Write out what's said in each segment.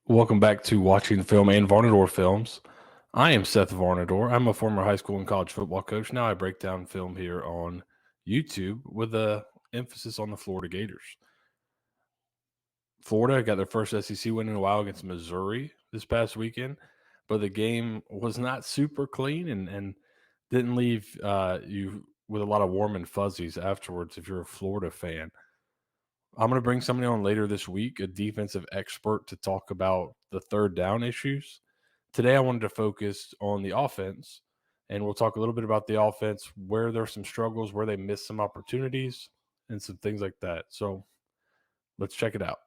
Welcome back to Watching the Film and Varnadore Films. I am Seth Varnadore. I'm a former high school and college football coach. Now I break down film here on YouTube with a emphasis on the Florida Gators. Florida got their first SEC win in a while against Missouri this past weekend, but the game was not super clean and didn't leave you with a lot of warm and fuzzies afterwards if you're a Florida fan. I'm going to bring somebody on later this week, a defensive expert, to talk about the third down issues. Today, I wanted to focus on the offense, and we'll talk a little bit about the offense, where there's some struggles, where they missed some opportunities, and some things like that. So let's check it out.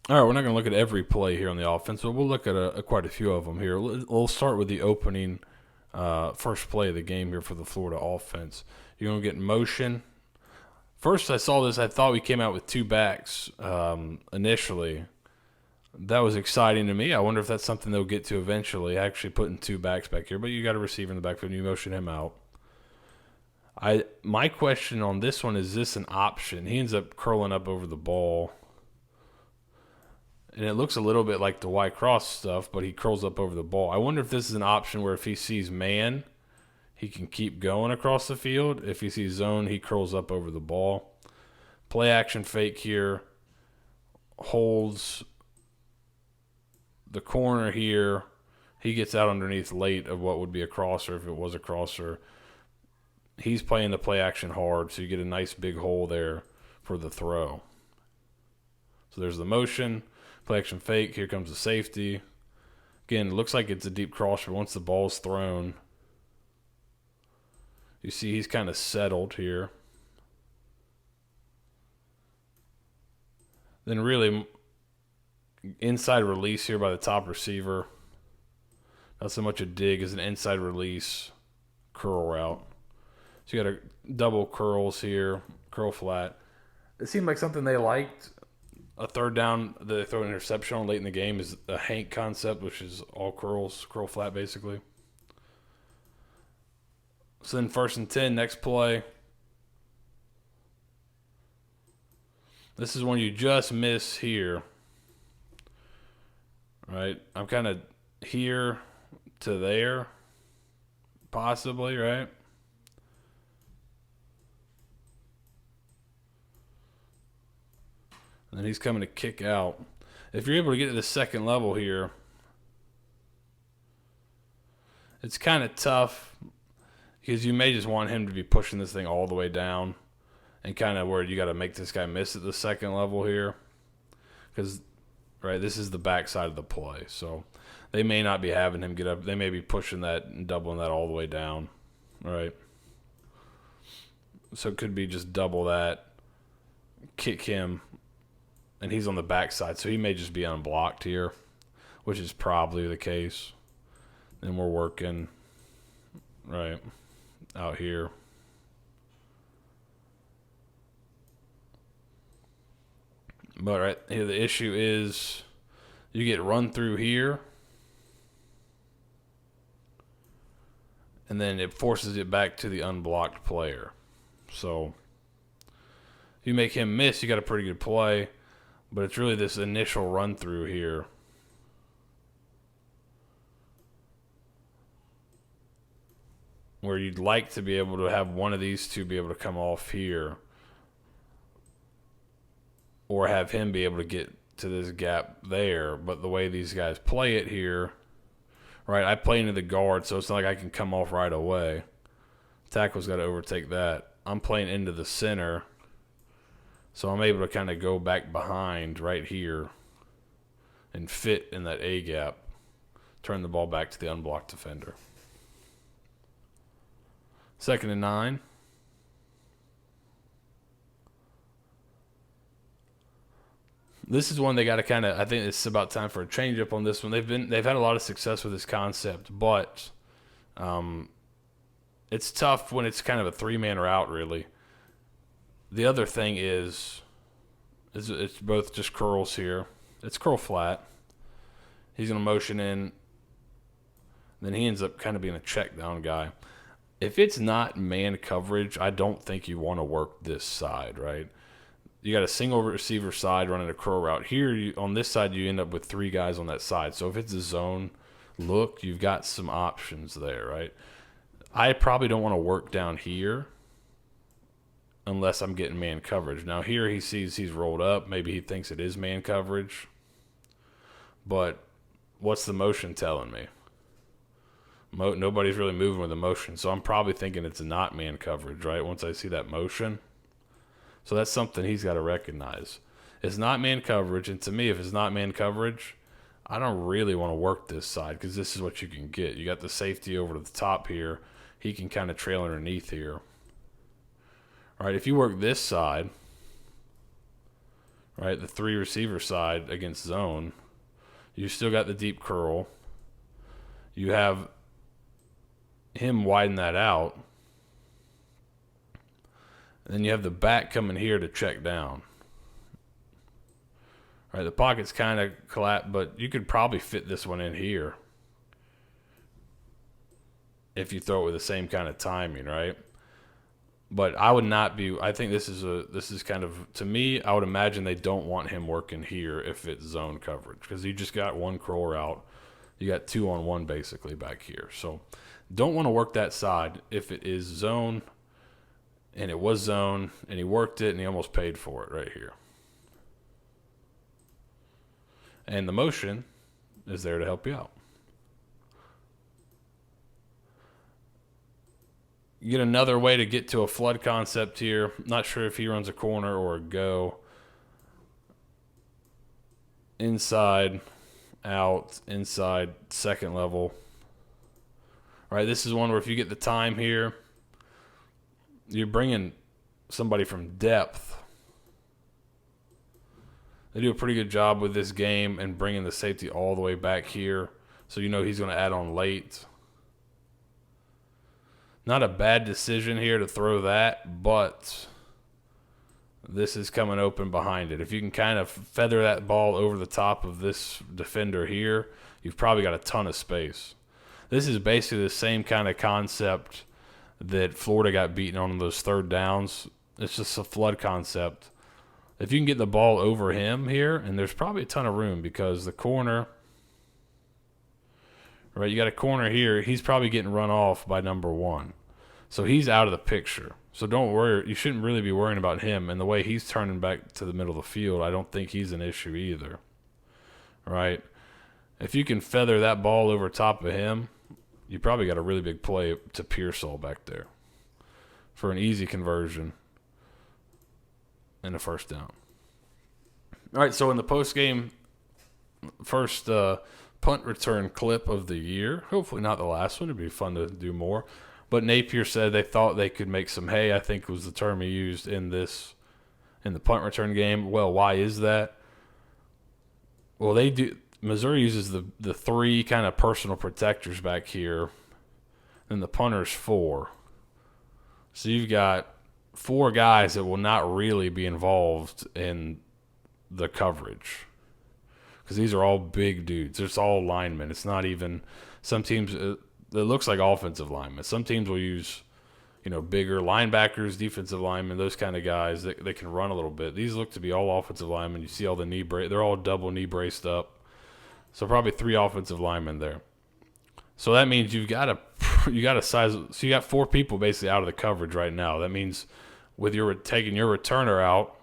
All right, we're not going to look at every play here on the offense, but we'll look at quite a few of them here. We'll start with the opening first play of the game here for the Florida offense. You're going to get motion. First, I saw this. I thought we came out with two backs initially. That was exciting to me. I wonder if that's something they'll get to eventually, actually putting two backs back here. But you got a receiver in the backfield, and you motion him out. My question on this one is this an option? He ends up curling up over the ball. And it looks a little bit like the Y cross stuff, but he curls up over the ball. I wonder if this is an option where if he sees man, he can keep going across the field. If he sees zone, he curls up over the ball. Play action fake here. Holds the corner here. He gets out underneath late of what would be a crosser if it was a crosser. He's playing the play action hard, so you get a nice big hole there for the throw. So there's the motion. Play action fake. Here comes the safety. Again, it looks like it's a deep crosser. Once the ball's thrown, you see he's kind of settled here. Then really inside release here by the top receiver. Not so much a dig as an inside release curl route. So you got a double curls here, curl flat. It seemed like something they liked. A third down that they throw an interception on late in the game is a Hank concept, which is all curls, curl flat basically. So then 1st and 10, next play. This is when you just miss here. Right? I'm kind of here to there, possibly, right? And then he's coming to kick out. If you're able to get to the second level here, it's kind of tough because you may just want him to be pushing this thing all the way down and kind of where you got to make this guy miss at the second level here because, right, this is the backside of the play. So they may not be having him get up. They may be pushing that and doubling that all the way down, right? So it could be just double that, kick him, and he's on the backside, so he may just be unblocked here, which is probably the case. And we're working right out here. But right here, the issue is you get run through here, and then it forces it back to the unblocked player. So if you make him miss, you got a pretty good play. But it's really this initial run through here. Where you'd like to be able to have one of these two be able to come off here. Or have him be able to get to this gap there. But the way these guys play it here, right, I play into the guard, so it's not like I can come off right away. Tackle's got to overtake that. I'm playing into the center. So I'm able to kind of go back behind right here and fit in that A gap, turn the ball back to the unblocked defender. 2nd and 9. This is one they got to kind of. I think it's about time for a change up on this one. They've had a lot of success with this concept, but it's tough when it's kind of a 3-man route, really. The other thing is it's both just curls here. It's curl flat. He's going to motion in. Then he ends up kind of being a check down guy. If it's not man coverage, I don't think you want to work this side, right? you got a single receiver side running a curl route. Here, on this side, you end up with 3 guys on that side. So if it's a zone look, you've got some options there, right? I probably don't want to work down here unless I'm getting man coverage. Now here he sees he's rolled up. Maybe he thinks it is man coverage. But what's the motion telling me? Nobody's really moving with the motion. So I'm probably thinking it's not man coverage, right? Once I see that motion. So that's something he's got to recognize. It's not man coverage. And to me, if it's not man coverage, I don't really want to work this side because this is what you can get. You got the safety over to the top here. He can kind of trail underneath here. All right, if you work this side, right, the 3 receiver side against zone, you still got the deep curl. You have him widen that out. And then you have the back coming here to check down. All right, the pocket's kind of collapsed, but you could probably fit this one in here if you throw it with the same kind of timing, right? But I would not be. I think this is kind of, to me, I would imagine they don't want him working here if it's zone coverage because you just got 1 curl route. You got 2-on-1 basically back here. So don't want to work that side if it is zone, and it was zone, and he worked it, and he almost paid for it right here. And the motion is there to help you out. You get another way to get to a flood concept here. Not sure if he runs a corner or a go. Inside, out, inside, second level. All right, this is one where if you get the time here, you're bringing somebody from depth. They do a pretty good job with this game and bringing the safety all the way back here. So you know he's going to add on late. Not a bad decision here to throw that, but this is coming open behind it. If you can kind of feather that ball over the top of this defender here, you've probably got a ton of space. This is basically the same kind of concept that Florida got beaten on those 3rd downs. It's just a flood concept. If you can get the ball over him here, and there's probably a ton of room because the corner, right, you got a corner here. He's probably getting run off by number 1. So he's out of the picture. So don't worry. You shouldn't really be worrying about him. And the way he's turning back to the middle of the field, I don't think he's an issue either. Right? If you can feather that ball over top of him, you probably got a really big play to Pearsall back there for an easy conversion and a first down. All right, so in the postgame, first punt return clip of the year. Hopefully not the last one. It'd be fun to do more. But Napier said they thought they could make some hay, I think was the term he used in the punt return game. Well, why is that? Well, they do. Missouri uses the 3 kind of personal protectors back here, and the punter's 4. So you've got 4 guys that will not really be involved in the coverage because these are all big dudes. It's all linemen. It's not even some teams. It looks like offensive linemen. Some teams will use, bigger linebackers, defensive linemen, those kind of guys that can run a little bit. These look to be all offensive linemen. You see all the knee brace. They're all double knee braced up. So probably 3 offensive linemen there. So that means you got a size. So you got 4 people basically out of the coverage right now. That means with taking your returner out,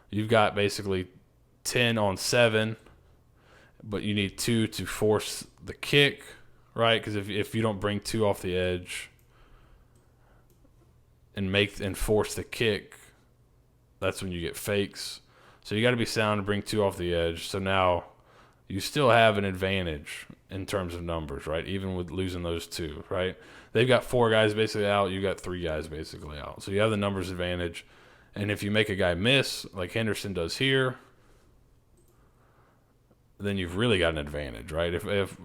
you've got basically 10 on 7, but you need 2 to force the kick, right? Because if you don't bring 2 off the edge and force the kick, that's when you get fakes. So you got to be sound to bring 2 off the edge. So now you still have an advantage in terms of numbers, right? Even with losing those 2, right? They've got 4 guys basically out. You got 3 guys basically out. So you have the numbers advantage. And if you make a guy miss, like Henderson does here, then you've really got an advantage, right? If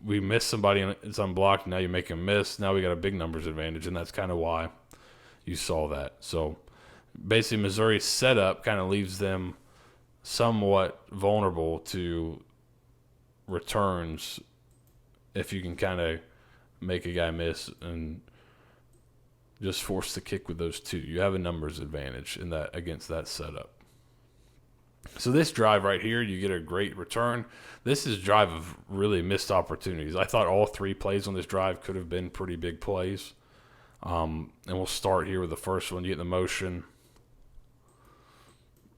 we miss somebody and it's unblocked, now you make him miss. Now we got a big numbers advantage, and that's kind of why you saw that. So basically Missouri's setup kind of leaves them somewhat vulnerable to returns if you can kind of make a guy miss and just force the kick with those two. You have a numbers advantage in that against that setup. So this drive right here, you get a great return. This is a drive of really missed opportunities. I thought all 3 plays on this drive could have been pretty big plays. And we'll start here with the first one. You get the motion.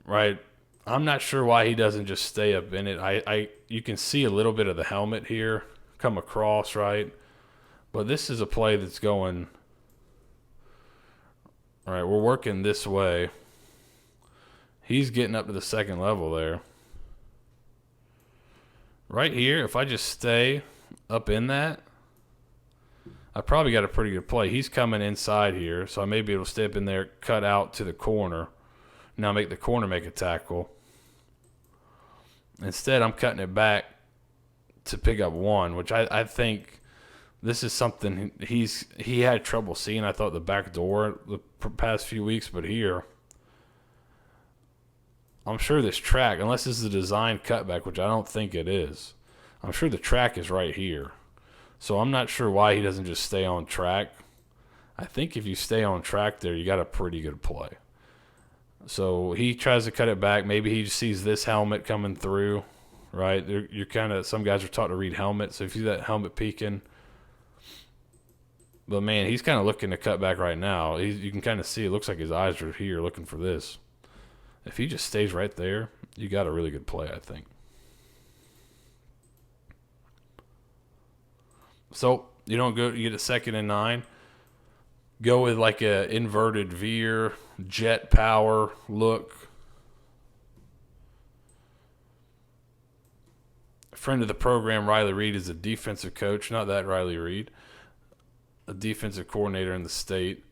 Right. I'm not sure why he doesn't just stay up in it. You can see a little bit of the helmet here come across, right? But this is a play that's going, all right, we're working this way. He's getting up to the second level there. Right here, if I just stay up in that, I probably got a pretty good play. He's coming inside here, so I may be able to stay up in there, cut out to the corner. Now make the corner make a tackle. Instead, I'm cutting it back to pick up 1, which I think this is something he had trouble seeing. I thought the back door the past few weeks, but here, I'm sure this track, unless this is a design cutback, which I don't think it is, I'm sure the track is right here. So I'm not sure why he doesn't just stay on track. I think if you stay on track there, you got a pretty good play. So he tries to cut it back. Maybe he sees this helmet coming through, right? You're kind of, some guys are taught to read helmets. So if you see that helmet peeking, but man, he's kind of looking to cut back right now. You can kind of see it looks like his eyes are here looking for this. If he just stays right there, you got a really good play, I think. So you don't go, you get a 2nd and 9. Go with like a inverted veer, jet power look. A friend of the program, Riley Reed, is a defensive coach. Not that Riley Reed, a defensive coordinator in the state.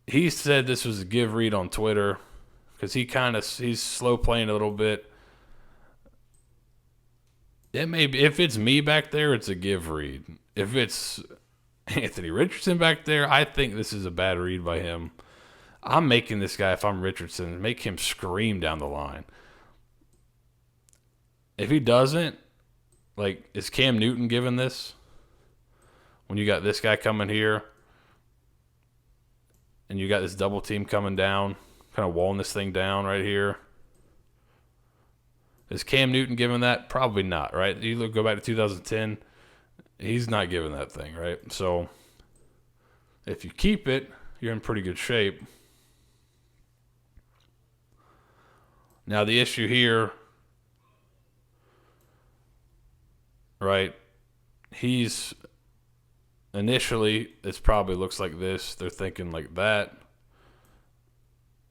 He said this was a give read on Twitter because he's slow playing a little bit. It may be, if it's me back there, it's a give read. If it's Anthony Richardson back there, I think this is a bad read by him. I'm making this guy, if I'm Richardson, make him scream down the line. If he doesn't, like, is Cam Newton given this? When you got this guy coming here and you got this double team coming down, kind of walling this thing down right here. Is Cam Newton given that? Probably not, right? You go back to 2010, he's not giving that thing, right? So if you keep it, you're in pretty good shape. Now the issue here, right, he's initially, it probably looks like this. They're thinking like that.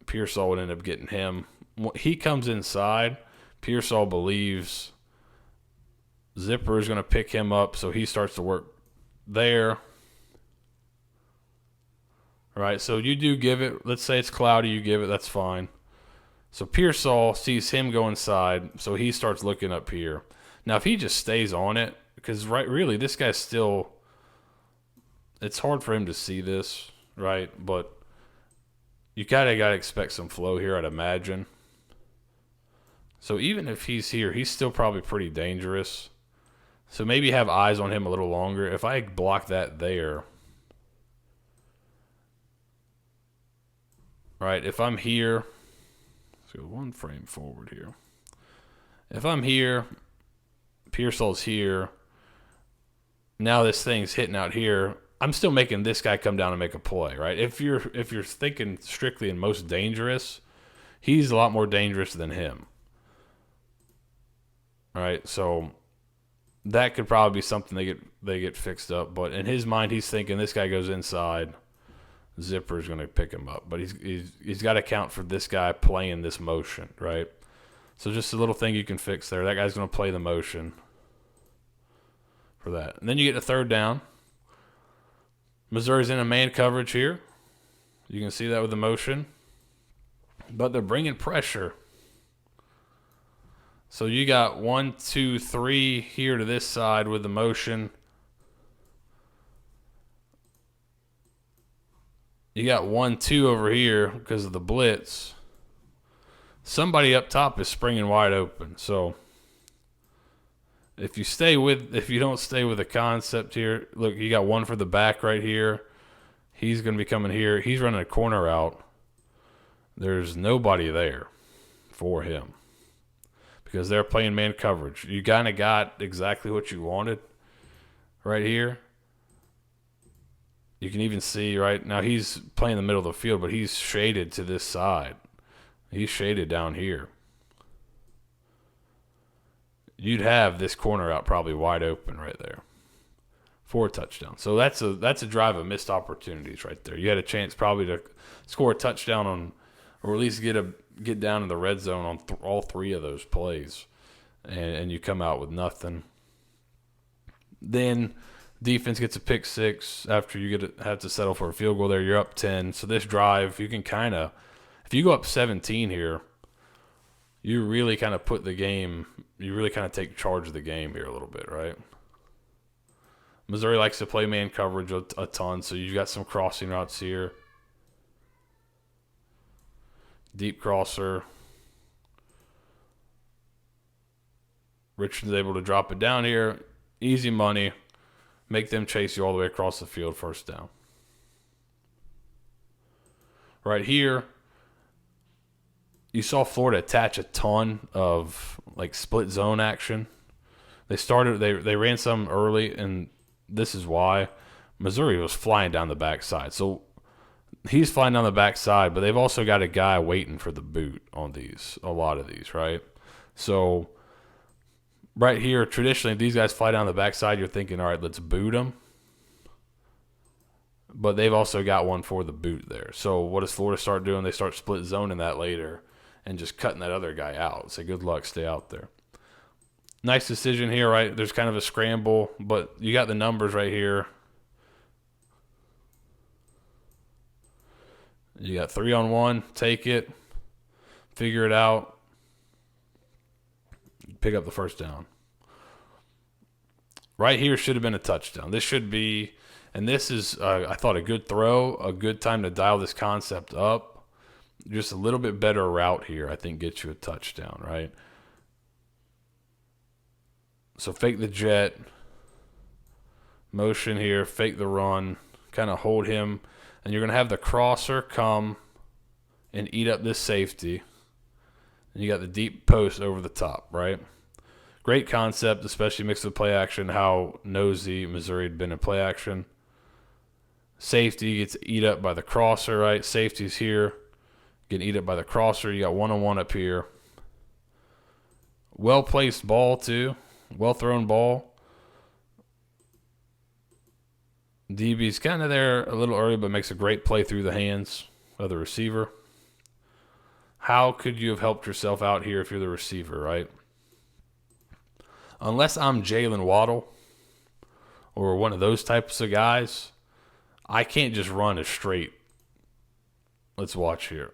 Pearsall would end up getting him. He comes inside. Pearsall believes Zipper is going to pick him up, so he starts to work there. Right, so you do give it. Let's say it's cloudy, you give it. That's fine. So Pearsall sees him go inside, so he starts looking up here. Now, if he just stays on it, because really, this guy's still. It's hard for him to see this, right? But you gotta expect some flow here, I'd imagine. So even if he's here, he's still probably pretty dangerous. So maybe have eyes on him a little longer. If I block that there, right, if I'm here, let's go one frame forward here. If I'm here, Pearsall's here, now this thing's hitting out here, I'm still making this guy come down and make a play, right? If you're thinking strictly in most dangerous, he's a lot more dangerous than him. All right, so that could probably be something they get fixed up. But in his mind, he's thinking this guy goes inside, Zipper's going to pick him up. But he's got to account for this guy playing this motion, right? So just a little thing you can fix there. That guy's going to play the motion for that. And then you get a 3rd down. Missouri's in a man coverage here. You can see that with the motion. But they're bringing pressure. So you got 1, 2, 3 here to this side with the motion. You got 1, 2 over here because of the blitz. Somebody up top is springing wide open. So if you don't stay with the concept here, look, you got one for the back right here. He's going to be coming here. He's running a corner route. There's nobody there for him because they're playing man coverage. You kind of got exactly what you wanted right here. You can even see right now he's playing the middle of the field, but he's shaded to this side. He's shaded down here. You'd have this corner out probably wide open right there for a touchdown. So that's a drive of missed opportunities right there. You had a chance probably to score a touchdown on, or at least get down in the red zone on all three of those plays, and you come out with nothing. Then defense gets a pick six after you have to settle for a field goal there. You're up 10. So this drive, you can kind of, if you go up 17 here, you really kind of put the game, you really kind of take charge of the game here a little bit, right? Missouri likes to play man coverage a ton, so you've got some crossing routes here. Deep crosser. Richardson's able to drop it down here. Easy money. Make them chase you all the way across the field, first down. Right here, you saw Florida attach a ton of like split zone action. They ran some early, and this is why Missouri was flying down the backside. So he's flying down the backside, but they've also got a guy waiting for the boot on a lot of these, right? So right here, traditionally, if these guys fly down the backside, you're thinking, all right, let's boot them. But they've also got one for the boot there. So what does Florida start doing? They start split zoning that later and just cutting that other guy out. Say, good luck, stay out there. Nice decision here, right? There's kind of a scramble, but you got the numbers right here. You got 3-on-1, take it, figure it out, pick up the first down. Right here should have been a touchdown. This should be, and this is, I thought, a good throw, a good time to dial this concept up. Just a little bit better route here, I think, gets you a touchdown, right? So fake the jet, motion here, fake the run, kind of hold him, and you're going to have the crosser come and eat up this safety. And you got the deep post over the top, right? Great concept, especially mixed with play action, how nosy Missouri had been in play action. Safety gets eat up by the crosser, right? Safety's here, getting eat up by the crosser. You got 1-on-1 up here. Well-placed ball, too. Well-thrown ball. DB's kind of there a little early, but makes a great play through the hands of the receiver. How could you have helped yourself out here if you're the receiver, right? Unless I'm Jalen Waddle or one of those types of guys, I can't just run a straight. Let's watch here.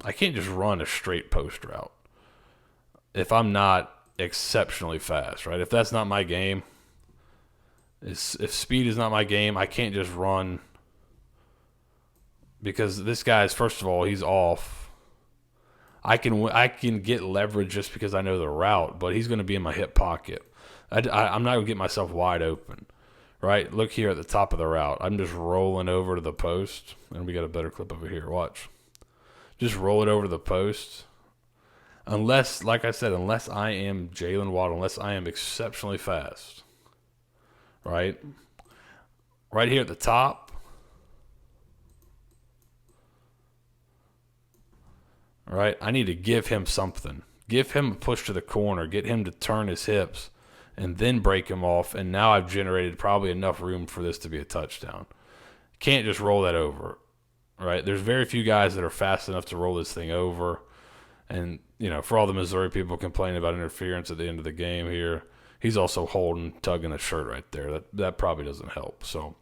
I can't just run a straight post route if I'm not exceptionally fast, right? If that's not my game, if speed is not my game, I can't just run because this guy's, first of all, he's off. I can get leverage just because I know the route, but he's going to be in my hip pocket. I'm not going to get myself wide open, right? Look here at the top of the route. I'm just rolling over to the post, and we got a better clip over here. Watch. Just roll it over to the post. Unless, like I said, unless I am Jalen Waddle, unless I am exceptionally fast, right? Right here at the top. All right, I need to give him something. Give him a push to the corner. Get him to turn his hips and then break him off. And now I've generated probably enough room for this to be a touchdown. Can't just roll that over, right? There's very few guys that are fast enough to roll this thing over. And, you know, for all the Missouri people complaining about interference at the end of the game here, he's also tugging a shirt right there. That probably doesn't help. So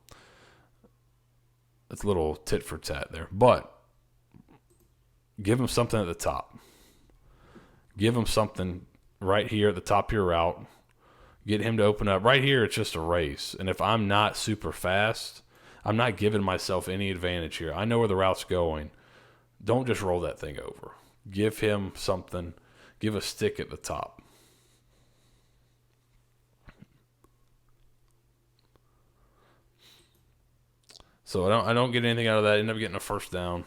it's a little tit for tat there. But give him something at the top. Give him something right here at the top of your route. Get him to open up. Right here, it's just a race. And if I'm not super fast, I'm not giving myself any advantage here. I know where the route's going. Don't just roll that thing over. Give him something. Give a stick at the top. So I don't get anything out of that. End up getting a first down.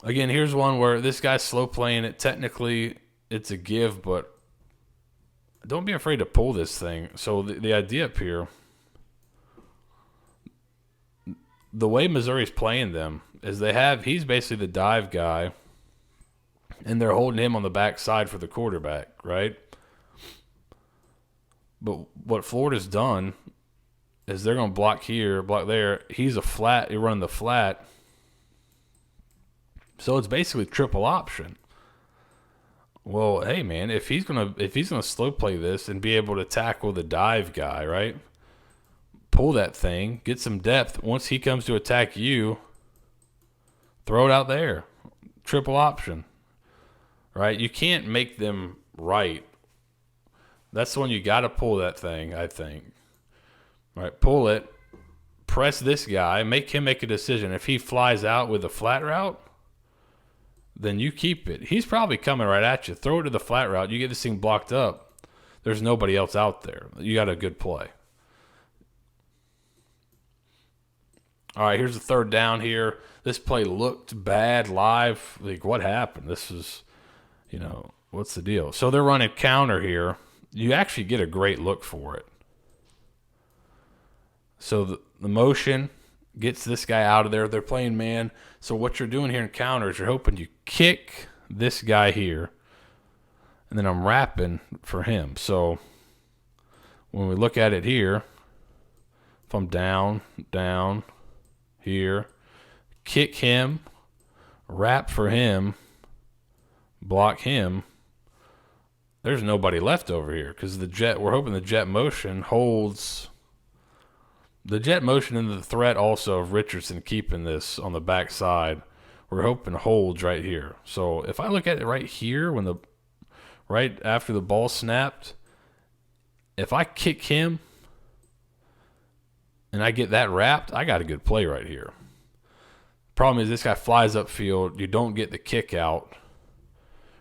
Again, here's one where this guy's slow playing it. Technically, it's a give, but don't be afraid to pull this thing. So the idea up here, the way Missouri's playing them is he's basically the dive guy, and they're holding him on the backside for the quarterback, right? But what Florida's done is they're going to block here, block there. He's a flat. You're running the flat. So it's basically triple option. Well, hey man, if he's gonna slow play this and be able to tackle the dive guy, right? Pull that thing, get some depth. Once he comes to attack you, throw it out there. Triple option, right? You can't make them right. That's the one you got to pull that thing, I think. All right, pull it, press this guy, make him make a decision. If he flies out with a flat route, then you keep it. He's probably coming right at you. Throw it to the flat route. You get this thing blocked up. There's nobody else out there. You got a good play. All right, here's the third down here. This play looked bad live. Like, what happened? This is, what's the deal? So they're running counter here. You actually get a great look for it. So the motion gets this guy out of there. They're playing man. So what you're doing here in counter is you're hoping you kick this guy here, and then I'm wrapping for him. So when we look at it here, if I'm down, here, kick him, wrap for him, block him, there's nobody left over here because we're hoping the jet motion holds. The jet motion and the threat also of Richardson keeping this on the backside, we're hoping holds right here. So if I look at it right here, right after the ball snapped, if I kick him and I get that wrapped, I got a good play right here. Problem is this guy flies upfield. You don't get the kick out.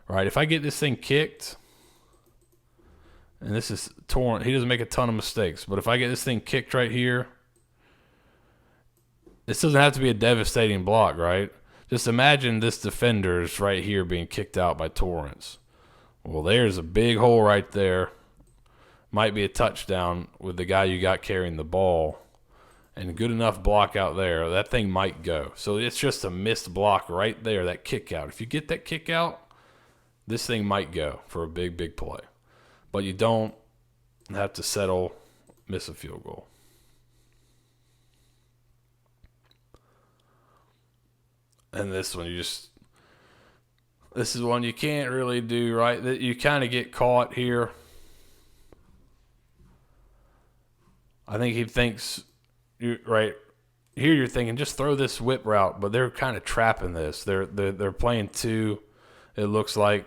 Right? If I get this thing kicked, and this is torn, he doesn't make a ton of mistakes. But if I get this thing kicked right here, this doesn't have to be a devastating block, right? Just imagine this defender's right here being kicked out by Torrance. Well, there's a big hole right there. Might be a touchdown with the guy you got carrying the ball. And good enough block out there, that thing might go. So it's just a missed block right there, that kick out. If you get that kick out, this thing might go for a big, big play. But you don't have to settle, miss a field goal. And this one, this is one you can't really do, right? That you kind of get caught here. I think he thinks, right here you're thinking, just throw this whip route, but they're kind of trapping this. They're playing two, it looks like,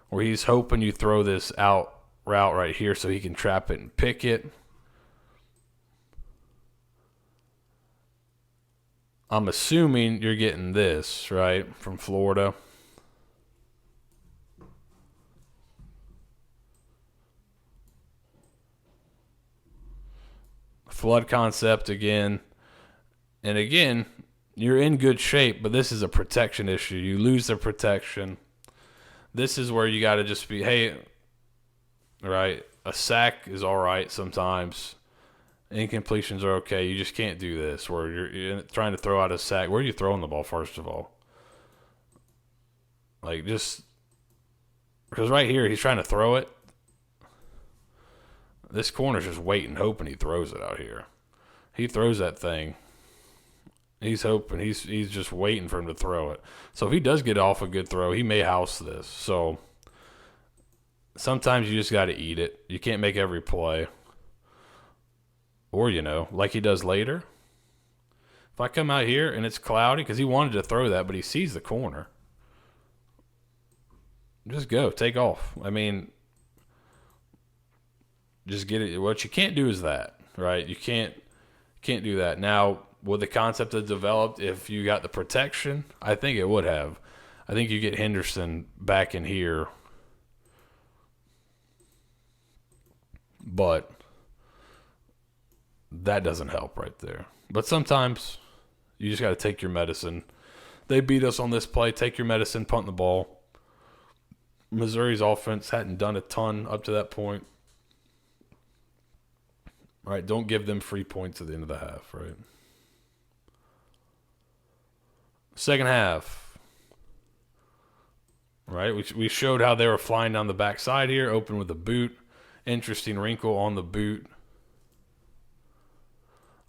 where he's hoping you throw this out route right here so he can trap it and pick it. I'm assuming you're getting this, right, from Florida. Flood concept again. And again, you're in good shape, but this is a protection issue. You lose the protection. This is where you got to just be, hey, right, a sack is all right sometimes. Incompletions are okay. You just can't do this where you're trying to throw out a sack. Where are you throwing the ball, first of all? Like, just because right here he's trying to throw it. This corner's just waiting, hoping he throws it out here. He throws that thing. He's hoping. He's just waiting for him to throw it. So if he does get off a good throw, he may house this. So sometimes you just got to eat it. You can't make every play. Or, like he does later. If I come out here and it's cloudy, because he wanted to throw that, but he sees the corner. Just go. Take off. I mean, just get it. What you can't do is that, right? You can't do that. Now, would the concept have developed if you got the protection? I think it would have. I think you get Henderson back in here. But that doesn't help right there. But sometimes you just got to take your medicine. They beat us on this play. Take your medicine, punt the ball. Missouri's offense hadn't done a ton up to that point. All right, don't give them free points at the end of the half, right? Second half, right? We showed how they were flying down the backside here, open with a boot. Interesting wrinkle on the boot.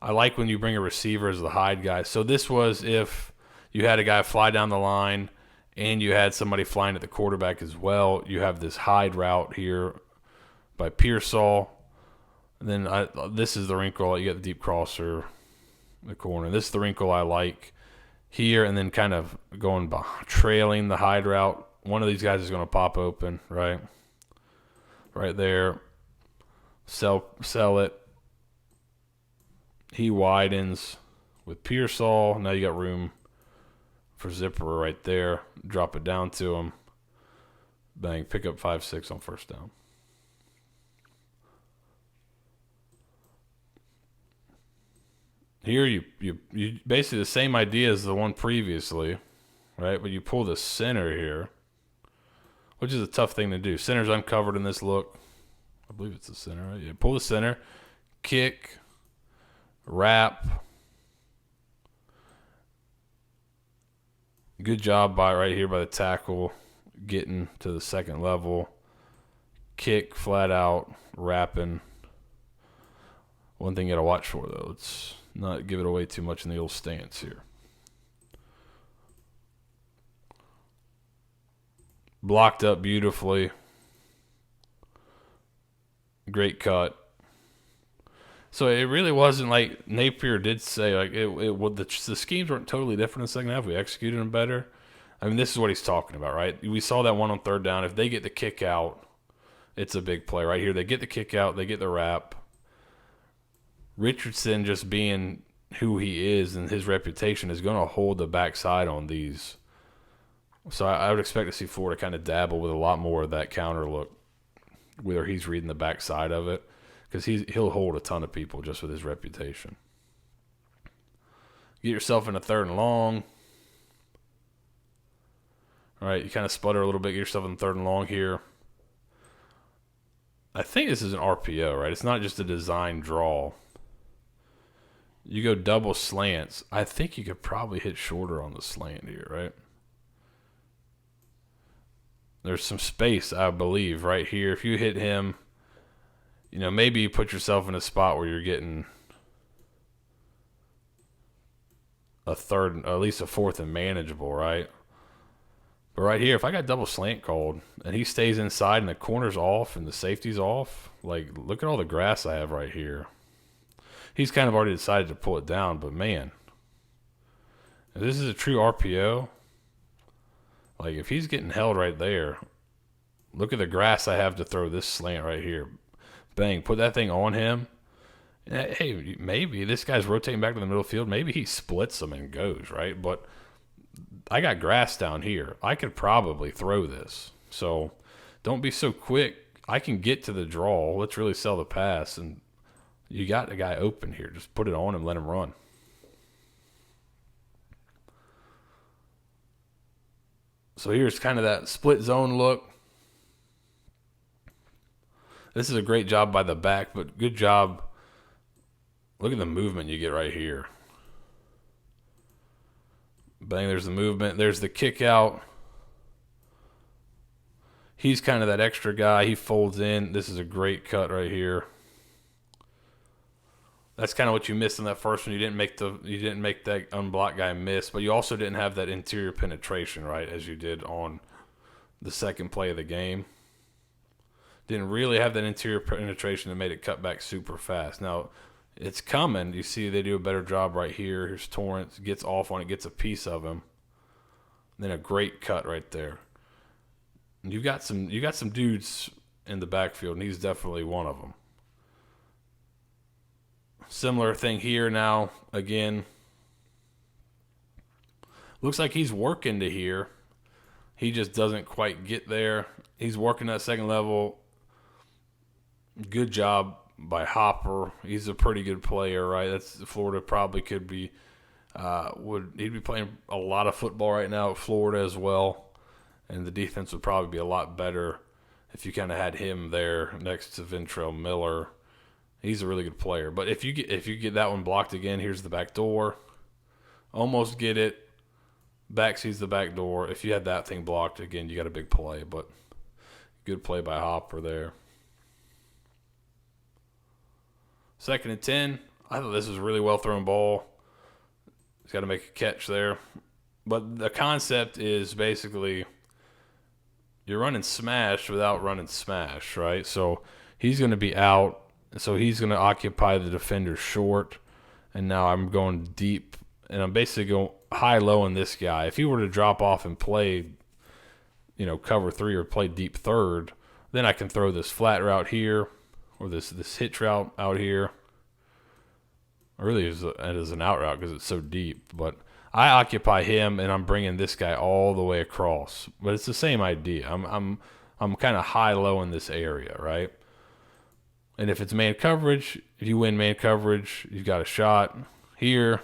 I like when you bring a receiver as the hide guy. So this was if you had a guy fly down the line and you had somebody flying at the quarterback as well. You have this hide route here by Pearsall. And then this is the wrinkle. You got the deep crosser, the corner. This is the wrinkle I like here, and then kind of going behind, trailing the hide route. One of these guys is going to pop open, right? Right there. Sell it. He widens with Pearsall. Now you got room for Zipper right there. Drop it down to him. Bang. Pick up 5-6 on first down. Here you basically the same idea as the one previously, right? But you pull the center here, which is a tough thing to do. Center's uncovered in this look. I believe it's the center, right? Yeah, pull the center, kick, wrap. Good job right here by the tackle, getting to the second level. Kick, flat out, wrapping. One thing you got to watch for, though, it's not give it away too much in the old stance here. Blocked up beautifully. Great cut. So it really wasn't like Napier did say, like the schemes weren't totally different in the second half. We executed them better. I mean, this is what he's talking about, right? We saw that one on third down. If they get the kick out, it's a big play right here. They get the kick out. They get the wrap. Richardson, just being who he is and his reputation, is going to hold the backside on these. So I would expect to see Florida kind of dabble with a lot more of that counter look, whether he's reading the backside of it, because he'll hold a ton of people just with his reputation. Get yourself in a third and long. All right, you kind of sputter a little bit. Get yourself in third and long here. I think this is an RPO, right? It's not just a design draw. You go double slants. I think you could probably hit shorter on the slant here, right? There's some space, I believe, right here. If you hit him, maybe you put yourself in a spot where you're getting a third, or at least a fourth and manageable, right? But right here, if I got double slant called and he stays inside and the corner's off and the safety's off, like, look at all the grass I have right here. He's kind of already decided to pull it down, but man, if this is a true RPO, like if he's getting held right there, look at the grass I have to throw this slant right here. Bang, put that thing on him. Hey, maybe this guy's rotating back to the middle field. Maybe he splits them and goes, right? But I got grass down here. I could probably throw this. So don't be so quick. I can get to the draw. Let's really sell the pass. And you got a guy open here. Just put it on him, let him run. So here's kind of that split zone look. This is a great job by the back, but good job. Look at the movement you get right here. Bang, there's the movement. There's the kick out. He's kind of that extra guy. He folds in. This is a great cut right here. That's kind of what you missed in that first one. You didn't make that unblocked guy miss, but you also didn't have that interior penetration, right, as you did on the second play of the game. Didn't really have that interior penetration that made it cut back super fast. Now, it's coming. You see they do a better job right here. Here's Torrance. Gets off on it, gets a piece of him. Then a great cut right there. And you got some dudes in the backfield, and he's definitely one of them. Similar thing here now, again. Looks like he's working to here. He just doesn't quite get there. He's working that second level. Good job by Hopper. He's a pretty good player, right? That's Florida probably could be he'd be playing a lot of football right now at Florida as well, and the defense would probably be a lot better if you kind of had him there next to Ventrell Miller. He's a really good player, but if you get that one blocked again, here's the back door. Almost get it. Back sees the back door. If you had that thing blocked again, you got a big play, but good play by Hopper there. 2nd and 10. I thought this was a really well thrown ball. He's got to make a catch there. But the concept is basically you're running smash without running smash, right? So he's going to be out. So he's going to occupy the defender short. And now I'm going deep. And I'm basically going high-low on this guy. If he were to drop off and play, cover 3 or play deep third, then I can throw this flat route here or this hitch route out here. Really, it is an out route because it's so deep. But I occupy him, and I'm bringing this guy all the way across. But it's the same idea. I'm kind of high-low in this area, right? And if it's man coverage, if you win man coverage, you've got a shot here.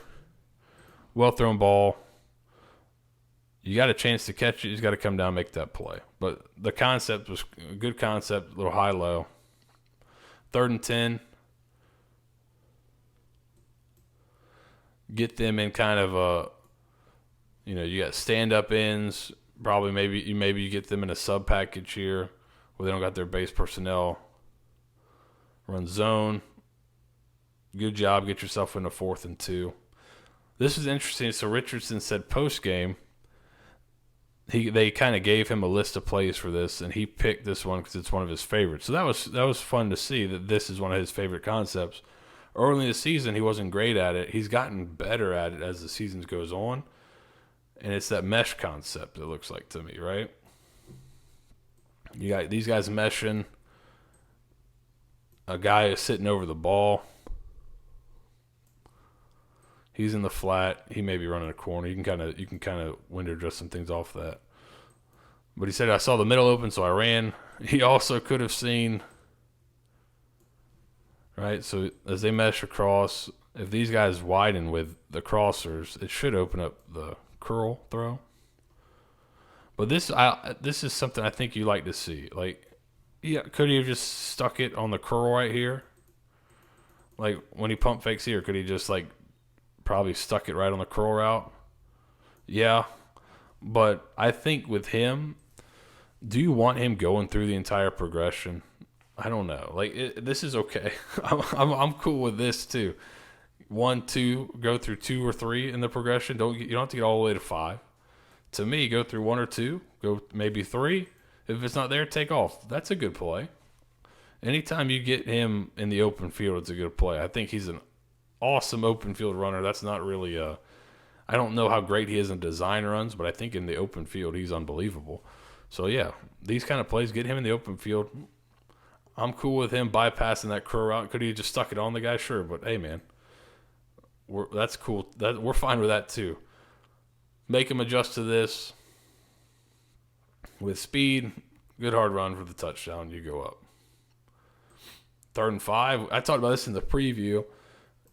Well-thrown ball. You got a chance to catch it. You just got to come down and make that play. But the concept was a good concept, a little high-low. 3rd and 10. Get them in kind of a, you got stand-up ends. Probably maybe you get them in a sub-package here where they don't got their base personnel. Run zone. Good job. Get yourself into 4th and 2. This is interesting. So Richardson said post-game, they kind of gave him a list of plays for this, and he picked this one because it's one of his favorites. So that was fun to see that this is one of his favorite concepts. Early in the season, he wasn't great at it. He's gotten better at it as the season goes on, and it's that mesh concept, it looks like to me, right? You got these guys meshing. A guy is sitting over the ball. He's in the flat. He may be running a corner. You can kind of window dress some things off that. But he said, I saw the middle open, so I ran. He also could have seen, right? So as they mesh across, if these guys widen with the crossers, it should open up the curl throw. But this is something I think you like to see. Like, yeah, could he have just stuck it on the curl right here? Like when he pump fakes here, could he just probably stuck it right on the curl route? Yeah. But I think with him, do you want him going through the entire progression? I don't know. This is okay. I'm cool with this too. 1, 2, go through 2 or 3 in the progression. You don't have to get all the way to 5. To me, go through 1 or 2, go maybe 3. If it's not there, take off. That's a good play. Anytime you get him in the open field, it's a good play. I think he's an awesome open field runner. That's not really I don't know how great he is in design runs, but I think in the open field he's unbelievable. So yeah, these kind of plays, get him in the open field. I'm cool with him bypassing that curl route. Could he have just stuck it on the guy? Sure, but hey man, that's cool. We're fine with that too. Make him adjust to this with speed. Good hard run for the touchdown. You go up. 3rd and 5. I talked about this in the preview.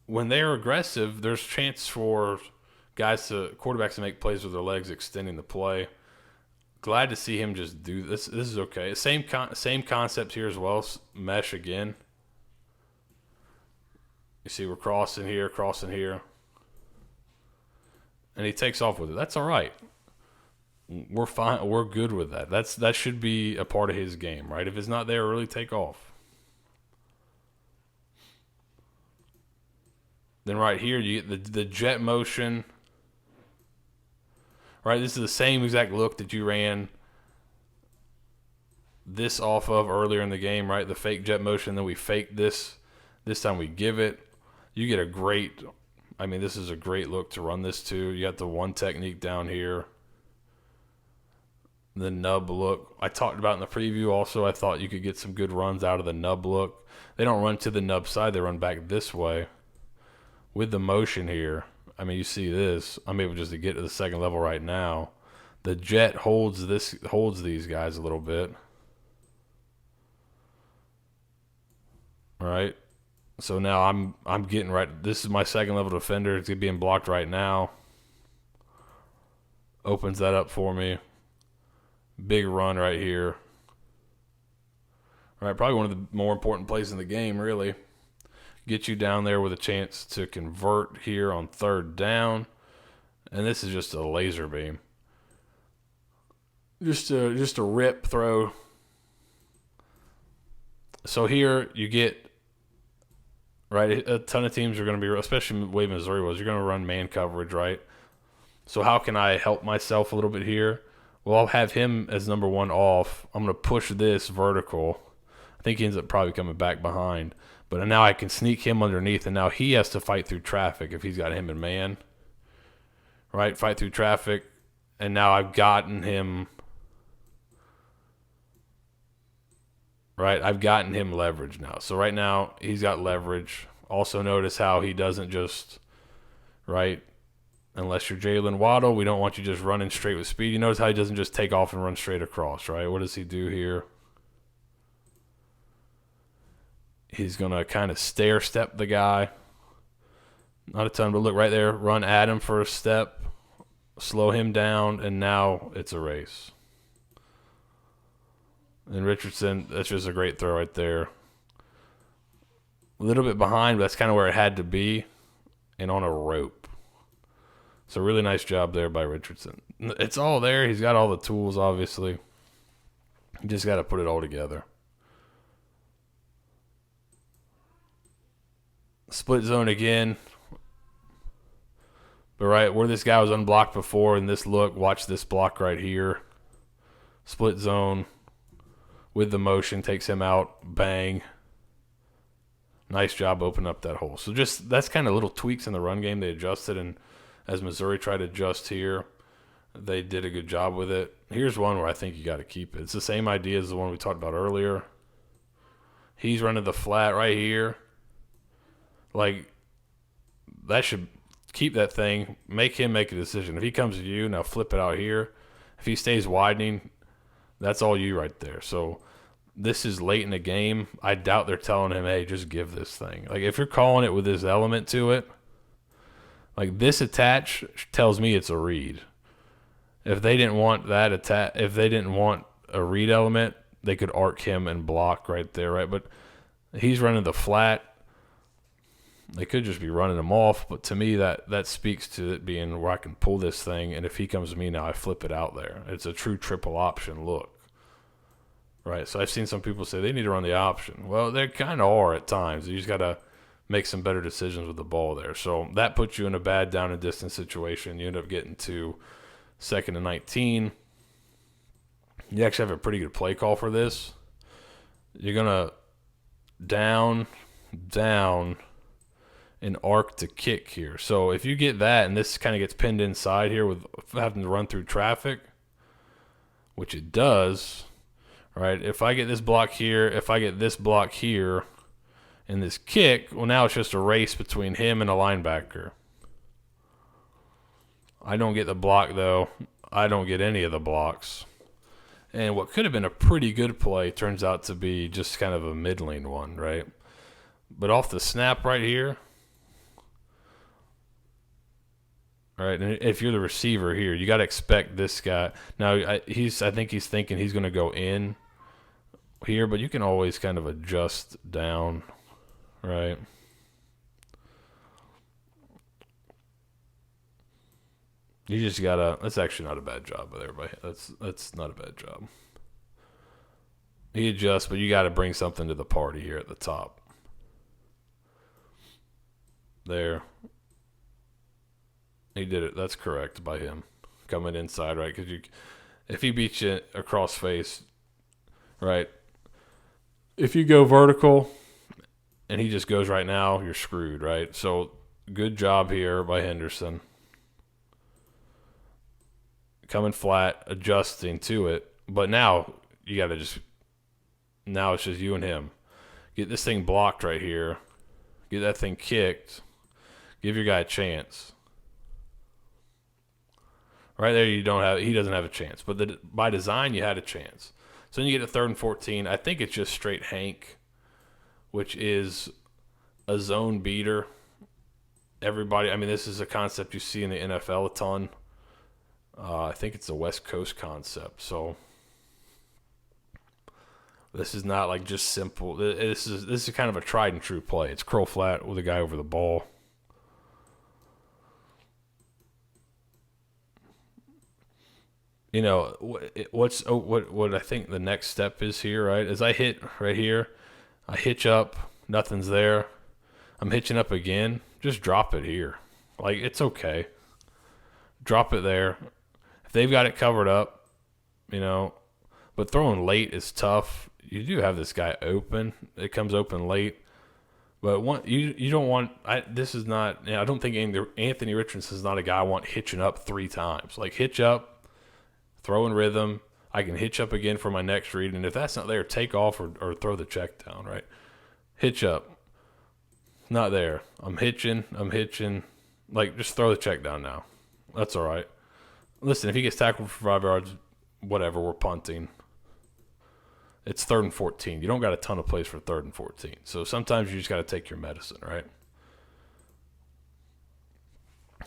When they're aggressive, there's chance for quarterbacks to make plays with their legs extending the play. Glad to see him just do this. This is okay. Same concept here as well. Mesh again. You see we're crossing here, and he takes off with it. That's all right. We're fine. We're good with that. That should be a part of his game, right? If it's not there, really take off. Then right here, you get the jet motion. Right, this is the same exact look that you ran this off of earlier in the game, right? The fake jet motion, then we fake this. This time we give it. You get this is a great look to run this to. You got the one technique down here. The nub look. I talked about in the preview also, I thought you could get some good runs out of the nub look. They don't run to the nub side. They run back this way. With the motion here, you see this. I'm able just to get to the second level right now. The jet holds these guys a little bit. Right? So now I'm getting right. This is my second level defender. It's being blocked right now. Opens that up for me. Big run right here. All right, probably one of the more important plays in the game, really. Get you down there with a chance to convert here on third down. And this is just a laser beam. Just a rip throw. So here you get, right, a ton of teams are going to be, especially the way Missouri was, you're going to run man coverage, right? So how can I help myself a little bit here? Well, I'll have him as number one off. I'm going to push this vertical. I think he ends up probably coming back behind. But now I can sneak him underneath, and now he has to fight through traffic if he's got him in man. Right? Fight through traffic. And now I've gotten him. Right? I've gotten him leverage now. So right now he's got leverage. Also notice how he doesn't just, right? Unless you're Jalen Waddle, we don't want you just running straight with speed. You notice how he doesn't just take off and run straight across, right? What does he do here? He's going to kind of stair step the guy. Not a ton, but look right there. Run at him for a step. Slow him down, and now it's a race. And Richardson, that's just a great throw right there. A little bit behind, but that's kind of where it had to be. And on a rope. So really nice job there by Richardson. It's all there. He's got all the tools, obviously. You just got to put it all together. Split zone again. But right where this guy was unblocked before in this look, watch this block right here. Split zone with the motion, takes him out. Bang. Nice job opening up that hole. So just that's kind of little tweaks in the run game. They adjusted, and as Missouri tried to adjust here, they did a good job with it. Here's one where I think you got to keep it. It's the same idea as the one we talked about earlier. He's running the flat right here. Like, that should keep that thing. Make him make a decision. If he comes to you, now flip it out here. If he stays widening, that's all you right there. So this is late in the game. I doubt they're telling him, hey, just give this thing. Like, if you're calling it with this element to it, like this attach tells me it's a read. If they didn't want that attach, if they didn't want a read element, they could arc him and block right there, right? But he's running the flat. They could just be running him off, but to me that speaks to it being where I can pull this thing, and if he comes to me now, I flip it out there. It's a true triple option look, right? So I've seen some people say they need to run the option. Well, they kind of are at times. You just got to make some better decisions with the ball there. So that puts you in a bad down and distance situation. You end up getting to 2nd and 19. You actually have a pretty good play call for this. You're going to down, and arc to kick here. So if you get that, and this kind of gets pinned inside here with having to run through traffic, which it does, right? If I get this block here, if I get this block here, and this kick, well, now it's just a race between him and a linebacker. I don't get the block, though. I don't get any of the blocks. And what could have been a pretty good play turns out to be just kind of a middling one, right? But off the snap right here, all right, and if you're the receiver here, you got to expect this guy. Now, I think he's thinking he's going to go in here, but you can always kind of adjust down, right? You just got to – that's actually not a bad job by everybody. That's not a bad job. He adjusts, but you got to bring something to the party here at the top. There. He did it. That's correct by him. Coming inside, right? Because if he beats you across face, right? If you go vertical and he just goes right now, you're screwed, right? So good job here by Henderson. Coming flat, adjusting to it. But now you got to just – now it's just you and him. Get this thing blocked right here. Get that thing kicked. Give your guy a chance. Right there, he doesn't have a chance. But by design, you had a chance. So then you get a 3rd and 14. I think it's just straight Hank, which is a zone beater. Everybody, I mean, this is a concept you see in the NFL a ton. I think it's a West Coast concept. So this is not like just simple. This is kind of a tried and true play. It's curl flat with a guy over the ball. You know what I think the next step is here, right? As I hit right here, I hitch up, nothing's there. I'm hitching up again. Just drop it here. Like, it's okay. Drop it there. If they've got it covered up, you know, but throwing late is tough. You do have this guy open. It comes open late. But you don't want. This is not. You know, I don't think Anthony Richardson is not a guy I want hitching up 3 times. Like, hitch up, throw in rhythm. I can hitch up again for my next read, and if that's not there, take off or throw the check down. Right, hitch up. Not there. I'm hitching. Like, just throw the check down now. That's all right. Listen, if he gets tackled for 5 yards, whatever. We're punting. It's 3rd and 14. You don't got a ton of plays for 3rd and 14. So sometimes you just got to take your medicine, right?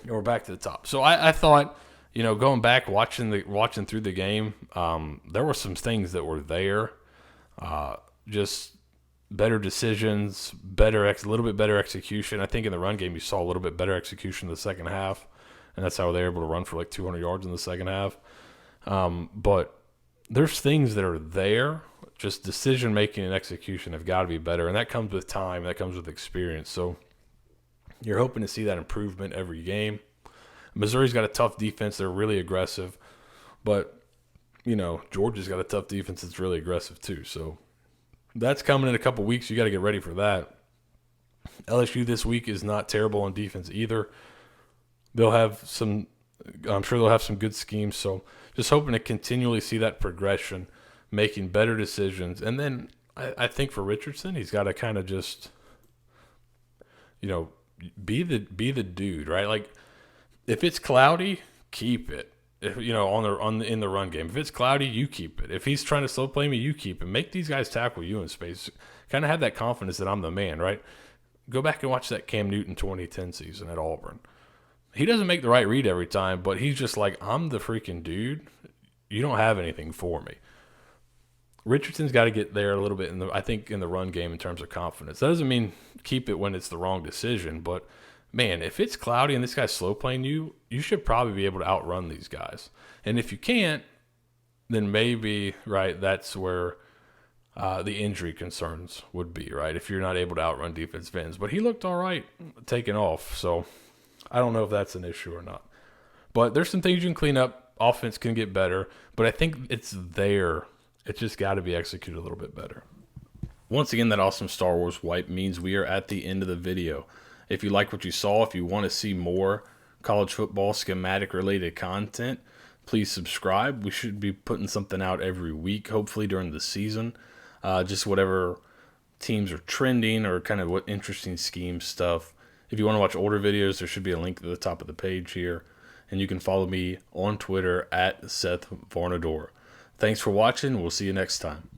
And we're back to the top. So I thought, you know, going back watching through the game, there were some things that were there. Just better decisions, a little bit better execution. I think in the run game you saw a little bit better execution in the second half, and that's how they were able to run for like 200 yards in the second half. But there's things that are there. Just decision making and execution have got to be better, and that comes with time. That comes with experience. So you're hoping to see that improvement every game. Missouri's got a tough defense. They're really aggressive, but you know, Georgia's got a tough defense that's really aggressive too. So that's coming in a couple weeks. You got to get ready for that. LSU this week is not terrible on defense either. I'm sure they'll have some good schemes. So just hoping to continually see that progression, making better decisions. And then I think for Richardson, he's got to kind of just, you know, be the dude, right? Like, if it's cloudy, keep it. If, you know, in the run game, if it's cloudy, you keep it. If he's trying to slow play me, you keep it. Make these guys tackle you in space. Kind of have that confidence that I'm the man, right? Go back and watch that Cam Newton 2010 season at Auburn. He doesn't make the right read every time, but he's just like, I'm the freaking dude. You don't have anything for me. Richardson's got to get there a little bit in the run game in terms of confidence. That doesn't mean keep it when it's the wrong decision, but man, if it's cloudy and this guy's slow playing you, you should probably be able to outrun these guys. And if you can't, then maybe, right, that's where the injury concerns would be, right, if you're not able to outrun defensive ends. But he looked all right taking off, so I don't know if that's an issue or not. But there's some things you can clean up. Offense can get better, but I think it's there. It's just got to be executed a little bit better. Once again, that awesome Star Wars wipe means we are at the end of the video. If you like what you saw, if you want to see more college football schematic related content, please subscribe. We should be putting something out every week, hopefully during the season. Just whatever teams are trending or kind of what interesting scheme stuff. If you want to watch older videos, there should be a link at the top of the page here. And you can follow me on Twitter at Seth Varnadore. Thanks for watching. We'll see you next time.